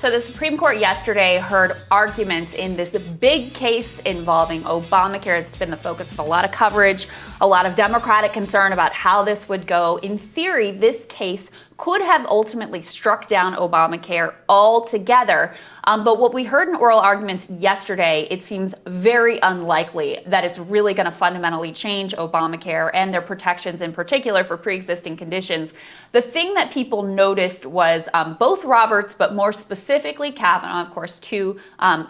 So the Supreme Court yesterday heard arguments in this big case involving Obamacare. It's been the focus of a lot of coverage, a lot of Democratic concern about how this would go. In theory, this case could have ultimately struck down Obamacare altogether. But what we heard in oral arguments yesterday, it seems very unlikely that it's really going to fundamentally change Obamacare and their protections in particular for pre-existing conditions. The thing that people noticed was both Roberts, but more specifically Kavanaugh, of course, two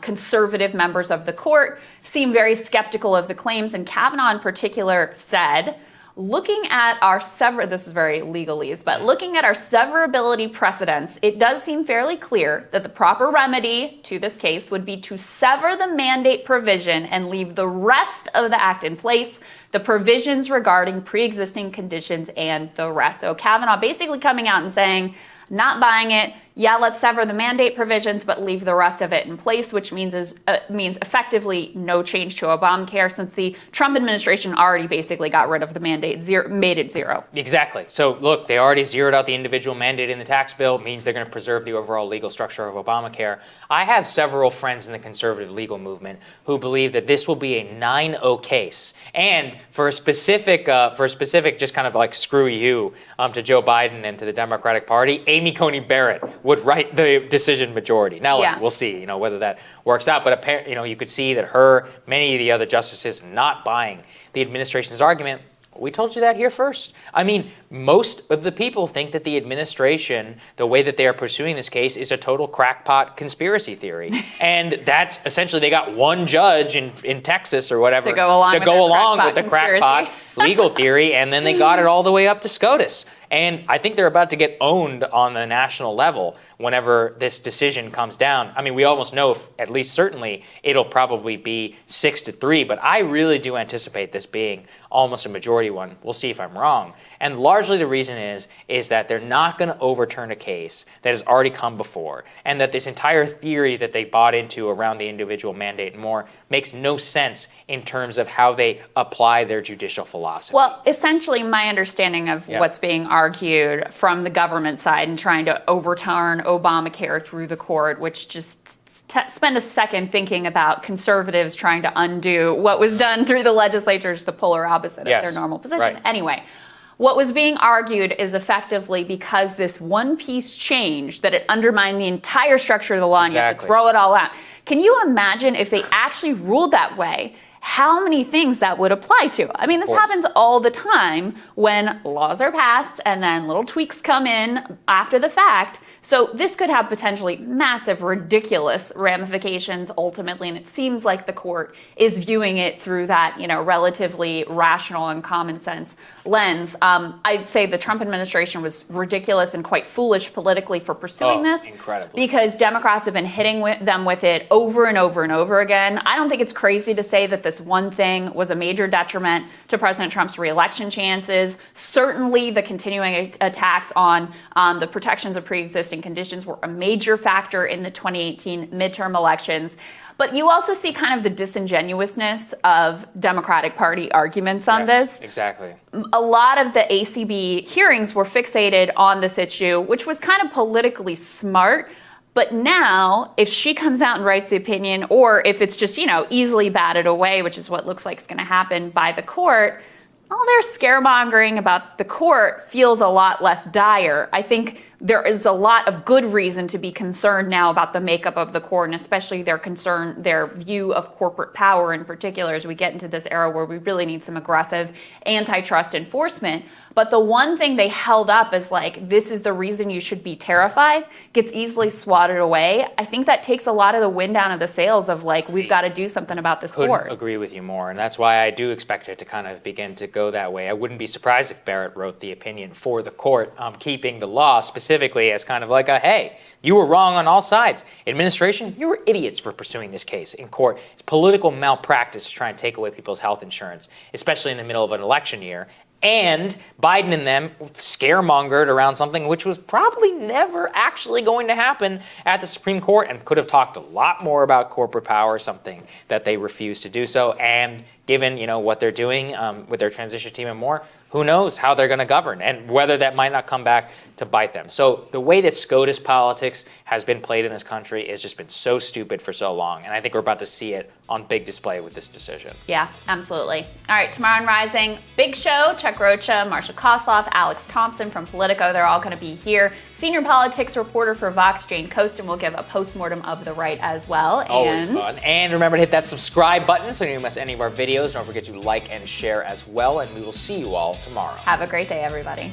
conservative members of the court, seem very skeptical of the claims. And Kavanaugh in particular said, looking at our this is very legalese, but looking at our severability precedents, it does seem fairly clear that the proper remedy to this case would be to sever the mandate provision and leave the rest of the act in place, the provisions regarding pre-existing conditions and the rest. So Kavanaugh basically coming out and saying, not buying it. Yeah, let's sever the mandate provisions, but leave the rest of it in place, which means effectively no change to Obamacare, since the Trump administration already basically got rid of the mandate, made it zero. Exactly. So look, they already zeroed out the individual mandate in the tax bill. It means they're going to preserve the overall legal structure of Obamacare. I have several friends in the conservative legal movement who believe that this will be a 9-0 case. And for a specific, just kind of like screw you to Joe Biden and to the Democratic Party, Amy Coney Barrett would write the decision majority. Now, we'll see, whether that works out. But apparently, you could see that many of the other justices not buying the administration's argument. We told you that here first. I mean, most of the people think that the administration, the way that they are pursuing this case, is a total crackpot conspiracy theory. And that's essentially, they got one judge in Texas or whatever to go along with the crackpot legal theory, and then they got it all the way up to SCOTUS. And I think they're about to get owned on the national level whenever this decision comes down. I mean, we almost know, at least certainly, it'll probably be 6-3, but I really do anticipate this being almost a majority one. We'll see if I'm wrong. And largely the reason is that they're not going to overturn a case that has already come before, and that this entire theory that they bought into around the individual mandate and more makes no sense in terms of how they apply their judicial philosophy. Well, essentially, my understanding of what's being argued from the government side and trying to overturn Obamacare through the court, which just spend a second thinking about conservatives trying to undo what was done through the legislature, is the polar opposite of their normal position. Right. Anyway, what was being argued is effectively because this one-piece change, that it undermined the entire structure of the law and you have to throw it all out. Can you imagine if they actually ruled that way, how many things that would apply to? I mean, this happens all the time when laws are passed and then little tweaks come in after the fact. So this could have potentially massive, ridiculous ramifications ultimately, and it seems like the court is viewing it through that, relatively rational and common sense lens. I'd say the Trump administration was ridiculous and quite foolish politically for pursuing this. Incredibly. Because Democrats have been hitting them with it over and over and over again. I don't think it's crazy to say that this one thing was a major detriment to President Trump's reelection chances. Certainly the continuing attacks on the protections of pre-existing conditions were a major factor in the 2018 midterm elections. But you also see kind of the disingenuousness of Democratic Party arguments on this. Exactly. A lot of the ACB hearings were fixated on this issue, which was kind of politically smart. But now, if she comes out and writes the opinion, or if it's just, easily batted away, which is what looks like is going to happen by the court, all their scaremongering about the court feels a lot less dire. I think there is a lot of good reason to be concerned now about the makeup of the court, and especially their view of corporate power in particular, as we get into this era where we really need some aggressive antitrust enforcement. But the one thing they held up as this is the reason you should be terrified, gets easily swatted away. I think that takes a lot of the wind out of the sails of we've got to do something about this court. Couldn't agree with you more. And that's why I do expect it to kind of begin to go that way. I wouldn't be surprised if Barrett wrote the opinion for the court, keeping the law specifically as kind of like hey, you were wrong on all sides. Administration, you were idiots for pursuing this case in court. It's political malpractice to try and take away people's health insurance, especially in the middle of an election year. And Biden and them scaremongered around something which was probably never actually going to happen at the Supreme Court, and could have talked a lot more about corporate power, something that they refused to do so. And given, what they're doing with their transition team and more, who knows how they're going to govern and whether that might not come back to bite them. So the way that SCOTUS politics has been played in this country has just been so stupid for so long. And I think we're about to see it on big display with this decision. Yeah, absolutely. All right, tomorrow on Rising, big show. Chuck Rocha, Marsha Kosloff, Alex Thompson from Politico, they're all going to be here. Senior politics reporter for Vox, Jane Coaston, will give a postmortem of the right as well. Always fun. And remember to hit that subscribe button so you don't miss any of our videos. Don't forget to like and share as well. And we will see you all tomorrow. Have a great day, everybody.